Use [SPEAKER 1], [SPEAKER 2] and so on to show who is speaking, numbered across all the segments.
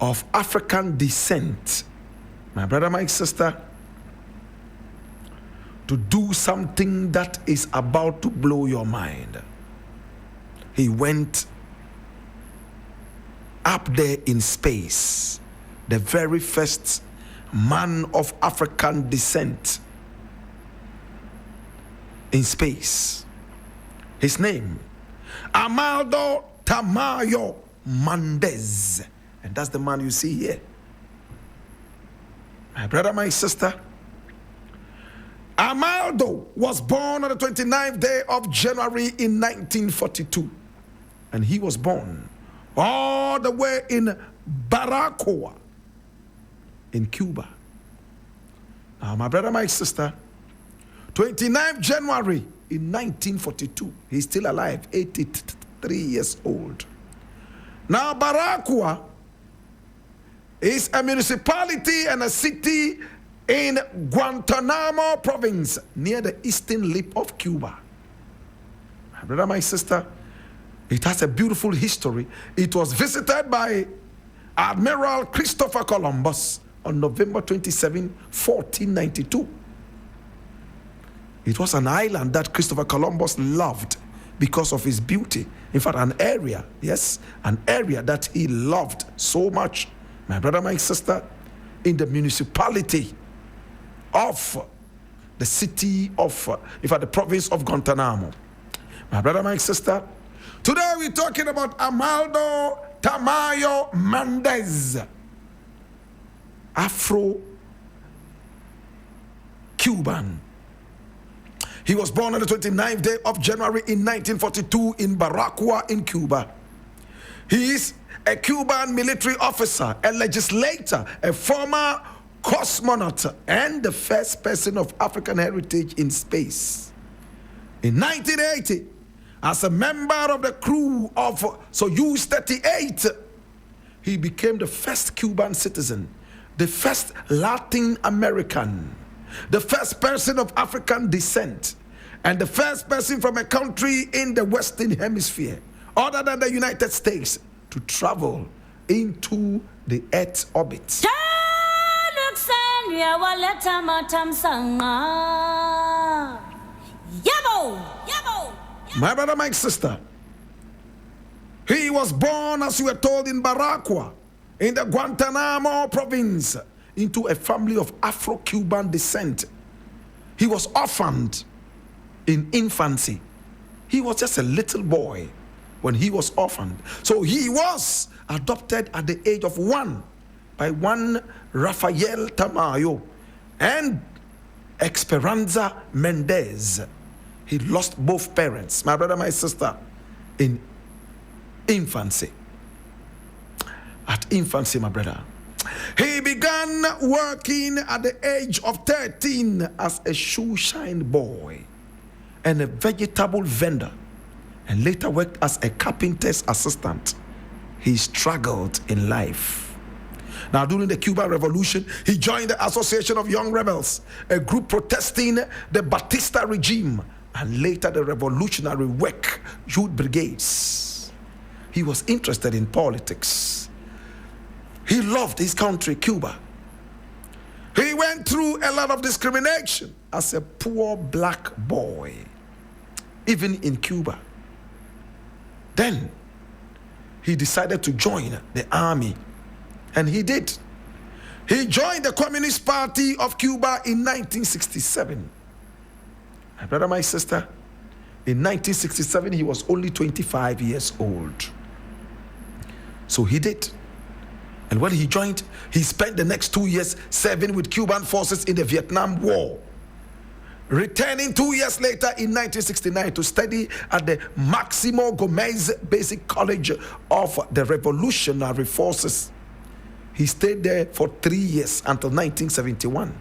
[SPEAKER 1] of African descent, my brother, my sister, to do something that is about to blow your mind. He went up there in space, the very first man of African descent in space. His name, Amaldo Tamayo Mendez. And that's the man you see here. My brother, my sister, Amaldo was born on the 29th day of January in 1942. And he was born all the way in Barranquilla, in Cuba. Now, my brother, my sister, 29th January in 1942, he's still alive, 83 years old. Now, Barranquilla is a municipality and a city in Guantanamo province, near the eastern lip of Cuba. My brother, my sister, it has a beautiful history. It was visited by Admiral Christopher Columbus on November 27, 1492. It was an island that Christopher Columbus loved because of its beauty. In fact, an area that he loved so much. My brother, my sister, in the municipality of the city of, the province of Guantanamo. My brother, my sister, today we're talking about Amaldo Tamayo Mendez, Afro-Cuban. He was born on the 29th day of January in 1942 in Barranquilla in Cuba. He is a Cuban military officer, a legislator, a former cosmonaut, and the first person of African heritage in space. In 1980, as a member of the crew of Soyuz 38, he became the first Cuban citizen, the first Latin American, the first person of African descent, and the first person from a country in the Western Hemisphere, other than the United States, to travel into the Earth's orbit. My brother, my sister, he was born, as you were told, in Barranquilla, in the Guantanamo province, into a family of Afro-Cuban descent. He was orphaned in infancy. He was just a little boy when he was orphaned. So he was adopted at the age of 1 by one Rafael Tamayo and Esperanza Mendez. He lost both parents, my brother, my sister, in infancy. At infancy, my brother. He began working at the age of 13 as a shoe shine boy and a vegetable vendor, and later worked as a carpenter's assistant. He struggled in life. Now, during the Cuban Revolution, he joined the Association of Young Rebels, a group protesting the Batista regime, and later the Revolutionary Work Youth Brigades. He was interested in politics. He loved his country, Cuba. He went through a lot of discrimination as a poor black boy, even in Cuba. Then he decided to join the army, and he did. He joined the Communist Party of Cuba in 1967. My brother, my sister, in 1967, he was only 25 years old. So he did. And when he joined, he spent the next 2 years serving with Cuban forces in the Vietnam War, returning 2 years later in 1969 to study at the Maximo Gomez Basic College of the Revolutionary Forces. He stayed there for 3 years until 1971.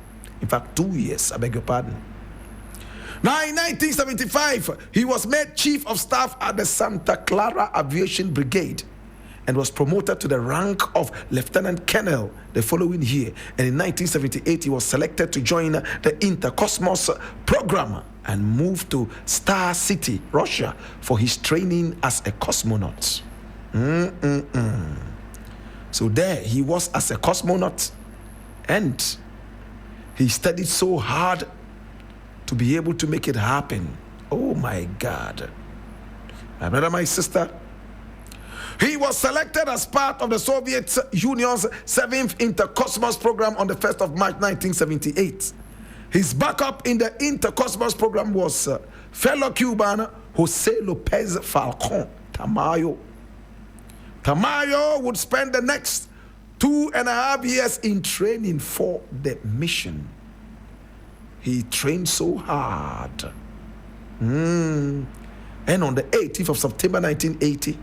[SPEAKER 1] In fact, 2 years, I beg your pardon. Now, in 1975, he was made Chief of Staff at the Santa Clara Aviation Brigade and was promoted to the rank of Lieutenant Colonel the following year. And in 1978, he was selected to join the Intercosmos program and moved to Star City, Russia, for his training as a cosmonaut. So there he was as a cosmonaut, and he studied so hard to be able to make it happen. Oh my God. My brother, my sister, he was selected as part of the Soviet Union's 7th Intercosmos program on the 1st of March 1978. His backup in the Intercosmos program was fellow Cuban Jose Lopez Falcon Tamayo. Tamayo would spend the next 2.5 years in training for the mission. He trained so hard. And on the 18th of September 1980,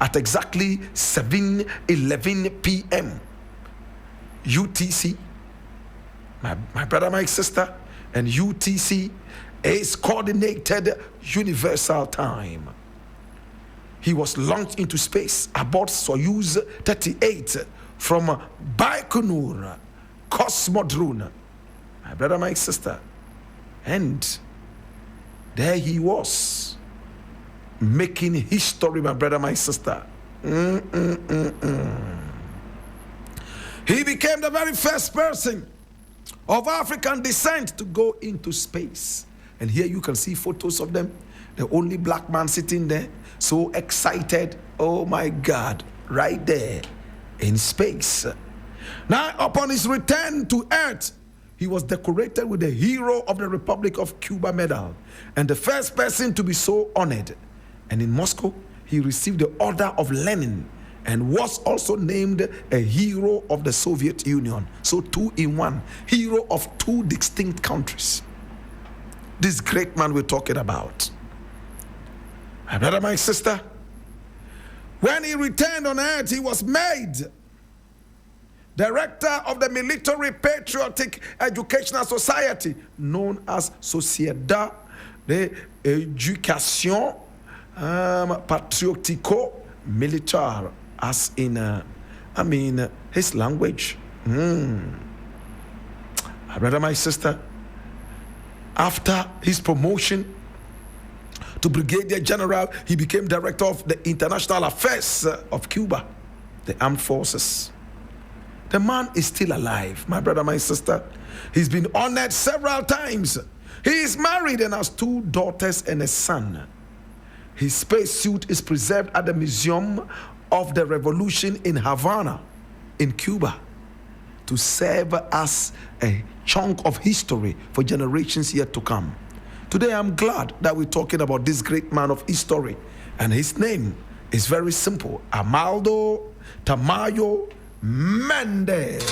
[SPEAKER 1] at exactly 7:11 p.m. UTC, my brother, my sister, and UTC is coordinated universal time. He was launched into space aboard Soyuz 38 from Baikonur Cosmodrome. My brother, my sister, and there he was, making history, my brother, my sister. He became the very first person of African descent to go into space. And here you can see photos of them. The only black man sitting there, so excited. Oh my God, right there in space. Now, upon his return to Earth, he was decorated with the Hero of the Republic of Cuba medal, and the first person to be so honored. And in Moscow, he received the Order of Lenin and was also named a hero of the Soviet Union. So 2 in 1, hero of 2 distinct countries. This great man we're talking about. My brother, my sister, when he returned on Earth, he was made director of the Military Patriotic Educational Society, known as Sociedad de Educación Patriotico Militar, as in, his language. My brother, my sister, after his promotion to Brigadier General, he became director of the International Affairs of Cuba, the Armed Forces. The man is still alive, my brother, my sister. He's been honored several times. He is married and has 2 daughters and a son. His spacesuit is preserved at the Museum of the Revolution in Havana, in Cuba, to serve as a chunk of history for generations yet to come. Today, I'm glad that we're talking about this great man of history, and his name is very simple: Amaldo Tamayo Mendez.